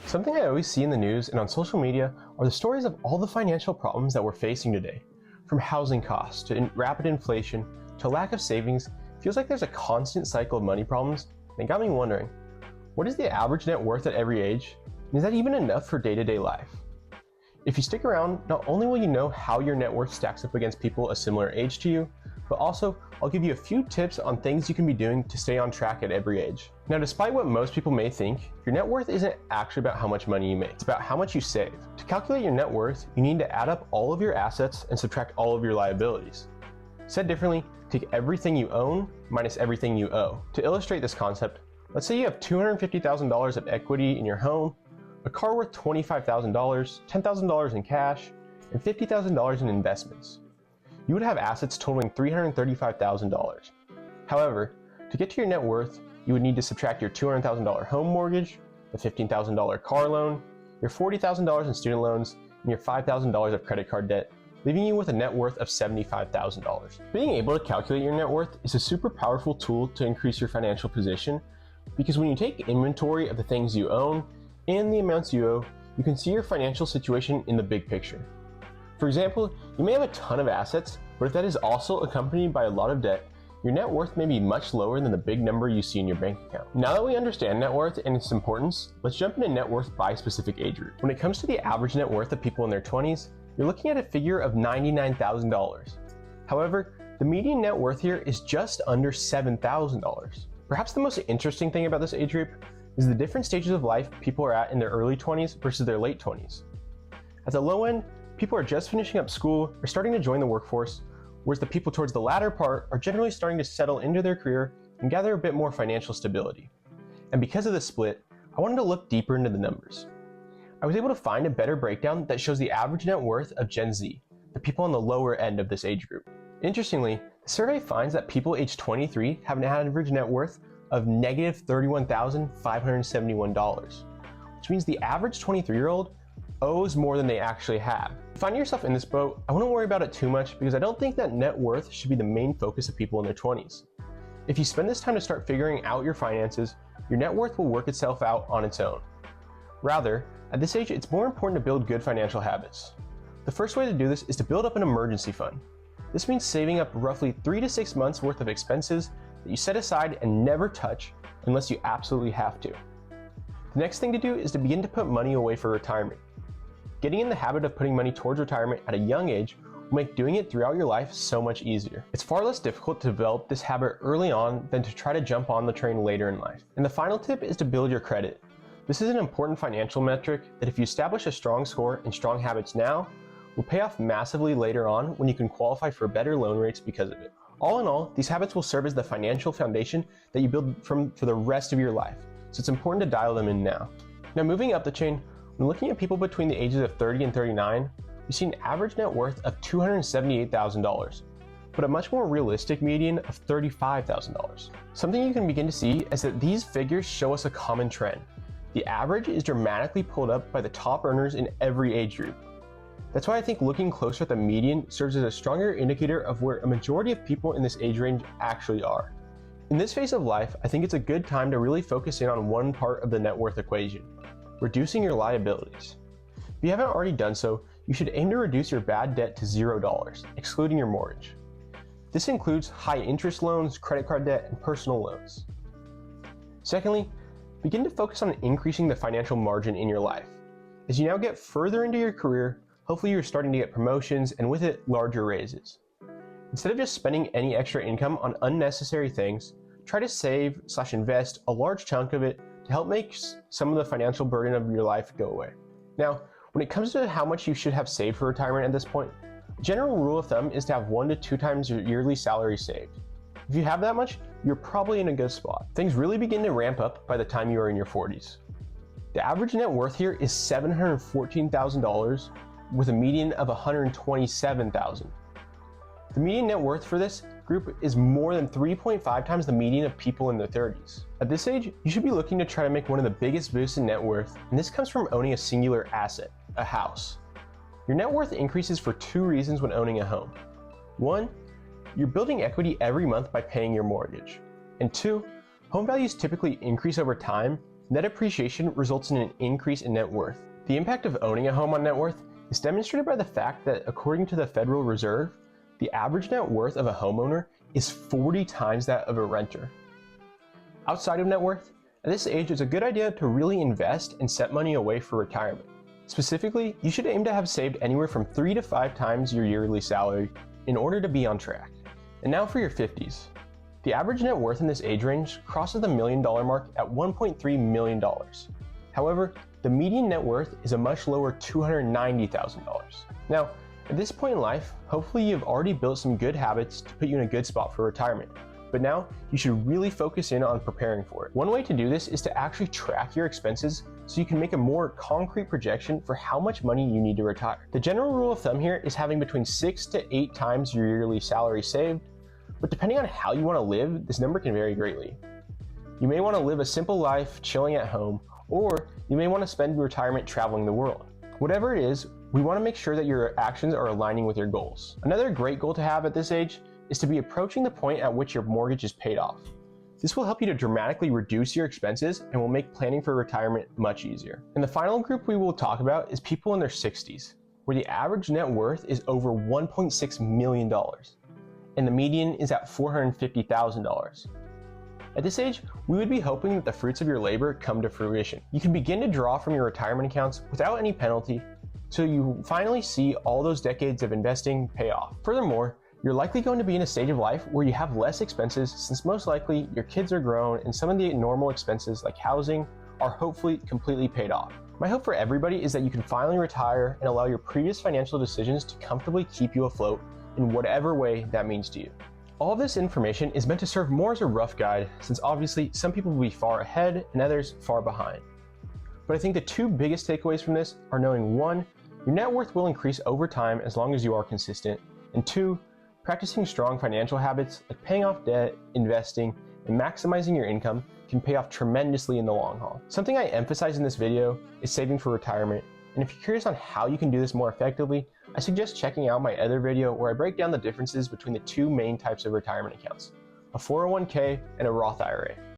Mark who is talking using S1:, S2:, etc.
S1: Something I always see in the news and on social media are the stories of all the financial problems that we're facing today. From housing costs to rapid inflation to lack of savings, it feels like there's a constant cycle of money problems, and it got me wondering, what is the average net worth at every age? And is that even enough for day-to-day life? If you stick around, not only will you know how your net worth stacks up against people a similar age to you, but also I'll give you a few tips on things you can be doing to stay on track at every age. Now, despite what most people may think, your net worth isn't actually about how much money you make, it's about how much you save. To calculate your net worth, you need to add up all of your assets and subtract all of your liabilities. Said differently, take everything you own minus everything you owe. To illustrate this concept, let's say you have $250,000 of equity in your home, a car worth $25,000, $10,000 in cash, and $50,000 in investments. You would have assets totaling $335,000. However, to get to your net worth, you would need to subtract your $200,000 home mortgage, the $15,000 car loan, your $40,000 in student loans, and your $5,000 of credit card debt, leaving you with a net worth of $75,000. Being able to calculate your net worth is a super powerful tool to increase your financial position, because when you take inventory of the things you own and the amounts you owe, you can see your financial situation in the big picture. For example, you may have a ton of assets, but if that is also accompanied by a lot of debt, your net worth may be much lower than the big number you see in your bank account. Now that we understand net worth and its importance, let's jump into net worth by specific age group. When it comes to the average net worth of people in their 20s, you're looking at a figure of $99,000. However, the median net worth here is just under $7,000. Perhaps the most interesting thing about this age group is the different stages of life people are at in their early 20s versus their late 20s. At the low end, people are just finishing up school or starting to join the workforce, whereas the people towards the latter part are generally starting to settle into their career and gather a bit more financial stability. And because of this split, I wanted to look deeper into the numbers. I was able to find a better breakdown that shows the average net worth of Gen Z, the people on the lower end of this age group. Interestingly, the survey finds that people aged 23 have an average net worth of negative $31,571, which means the average 23-year-old owes more than they actually have. If you find yourself in this boat, I wouldn't worry about it too much because I don't think that net worth should be the main focus of people in their 20s. If you spend this time to start figuring out your finances, your net worth will work itself out on its own. Rather, at this age, it's more important to build good financial habits. The first way to do this is to build up an emergency fund. This means saving up roughly 3 to 6 months worth of expenses that you set aside and never touch unless you absolutely have to. The next thing to do is to begin to put money away for retirement. Getting in the habit of putting money towards retirement at a young age will make doing it throughout your life so much easier. It's far less difficult to develop this habit early on than to try to jump on the train later in life. And the final tip is to build your credit. This is an important financial metric that if you establish a strong score and strong habits now, will pay off massively later on when you can qualify for better loan rates because of it. All in all, these habits will serve as the financial foundation that you build for the rest of your life, so it's important to dial them in now. Now, moving up the chain, when looking at people between the ages of 30 and 39, we see an average net worth of $278,000, but a much more realistic median of $35,000. Something you can begin to see is that these figures show us a common trend. The average is dramatically pulled up by the top earners in every age group. That's why I think looking closer at the median serves as a stronger indicator of where a majority of people in this age range actually are. In this phase of life, I think it's a good time to really focus in on one part of the net worth equation: reducing your liabilities. If you haven't already done so, you should aim to reduce your bad debt to $0, excluding your mortgage. This includes high interest loans, credit card debt, and personal loans. Secondly, begin to focus on increasing the financial margin in your life. As you now get further into your career, hopefully you're starting to get promotions and with it, larger raises. Instead of just spending any extra income on unnecessary things, try to save/invest a large chunk of it to help make some of the financial burden of your life go away. Now, when it comes to how much you should have saved for retirement at this point, a general rule of thumb is to have 1 to 2 times your yearly salary saved. If you have that much, you're probably in a good spot. Things really begin to ramp up by the time you are in your 40s. The average net worth here is $714,000 with a median of $127,000. The median net worth for this group is more than 3.5 times the median of people in their 30s. At this age, you should be looking to try to make one of the biggest boosts in net worth, and this comes from owning a singular asset, a house. Your net worth increases for 2 reasons when owning a home. 1, you're building equity every month by paying your mortgage. And 2, home values typically increase over time, Net appreciation results in an increase in net worth. The impact of owning a home on net worth is demonstrated by the fact that, according to the Federal Reserve, the average net worth of a homeowner is 40 times that of a renter. Outside of net worth, at this age, it's a good idea to really invest and set money away for retirement. Specifically, you should aim to have saved anywhere from 3 to 5 times your yearly salary in order to be on track. And now for your 50s. The average net worth in this age range crosses the $1 million mark at $1.3 million. However, the median net worth is a much lower $290,000. Now, at this point in life, hopefully you've already built some good habits to put you in a good spot for retirement. But now, you should really focus in on preparing for it. One way to do this is to actually track your expenses so you can make a more concrete projection for how much money you need to retire. The general rule of thumb here is having between 6 to 8 times your yearly salary saved, but depending on how you want to live, this number can vary greatly. You may want to live a simple life chilling at home, or you may want to spend retirement traveling the world. Whatever it is, we want to make sure that your actions are aligning with your goals. Another great goal to have at this age is to be approaching the point at which your mortgage is paid off. This will help you to dramatically reduce your expenses and will make planning for retirement much easier. And the final group we will talk about is people in their 60s, where the average net worth is over $1.6 million, and the median is at $450,000. At this age, we would be hoping that the fruits of your labor come to fruition. You can begin to draw from your retirement accounts without any penalty, so you finally see all those decades of investing pay off. Furthermore, you're likely going to be in a stage of life where you have less expenses, since most likely your kids are grown and some of the normal expenses like housing are hopefully completely paid off. My hope for everybody is that you can finally retire and allow your previous financial decisions to comfortably keep you afloat in whatever way that means to you. All of this information is meant to serve more as a rough guide, since obviously some people will be far ahead and others far behind. But I think the two biggest takeaways from this are knowing 1, your net worth will increase over time as long as you are consistent, and 2, practicing strong financial habits like paying off debt, investing, and maximizing your income can pay off tremendously in the long haul. Something I emphasize in this video is saving for retirement, and if you're curious on how you can do this more effectively, I suggest checking out my other video where I break down the differences between the two main types of retirement accounts, a 401k and a Roth IRA.